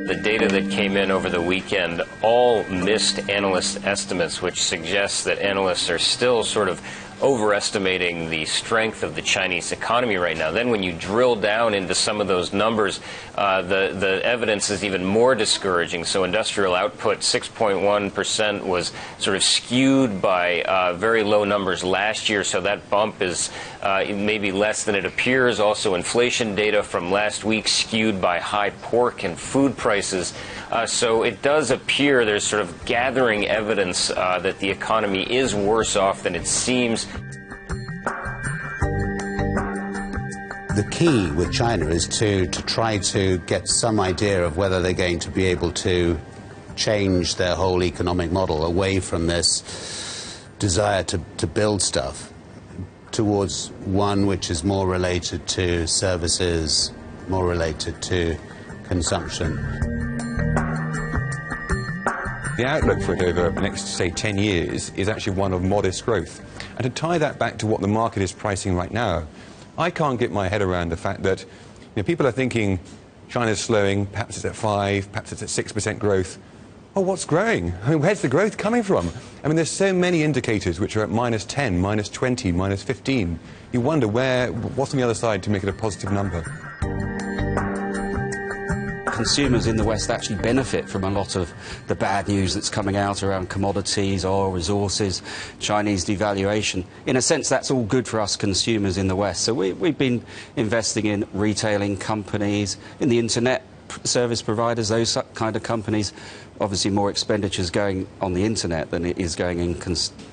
the data that came in over the weekend all missed analyst estimates, which suggests that analysts are still sort of overestimating the strength of the Chinese economy right now. Then when you drill down into some of those numbers, the evidence is even more discouraging. So industrial output, 6.1%, was sort of skewed by very low numbers last year, so that bump is maybe less than it appears. Also, inflation data from last week skewed by high pork and food prices. So it does appear there's sort of gathering evidence that the economy is worse off than it seems. The key with China is to try to get some idea of whether they're going to be able to change their whole economic model away from this desire to build stuff towards one which is more related to services, more related to consumption. The outlook for it over the next, say, 10 years is actually one of modest growth. And to tie that back to what the market is pricing right now, I can't get my head around the fact that people are thinking China's slowing, perhaps it's at 5%, perhaps it's at 6% growth. Oh, what's growing? I mean, where's the growth coming from? I mean, there's so many indicators which are at -10, -20, -15. You wonder what's on the other side to make it a positive number. Consumers in the West actually benefit from a lot of the bad news that's coming out around commodities, oil, resources, Chinese devaluation. In a sense, that's all good for us consumers in the West. So we've been investing in retailing companies, in the internet service providers, those kind of companies. Obviously, more expenditures going on the internet than it is going in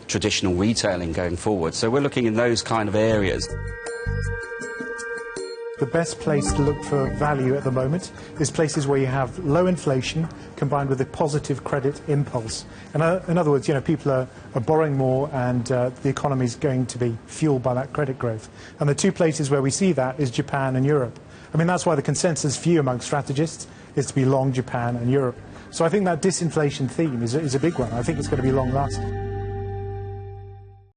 traditional retailing going forward. So we're looking in those kind of areas. The best place to look for value at the moment is places where you have low inflation combined with a positive credit impulse. And in other words, people are borrowing more, and the economy is going to be fueled by that credit growth. And the two places where we see that is Japan and Europe. I mean, that's why the consensus view among strategists is to be long Japan and Europe. So I think that disinflation theme is a big one. I think it's going to be long-lasting.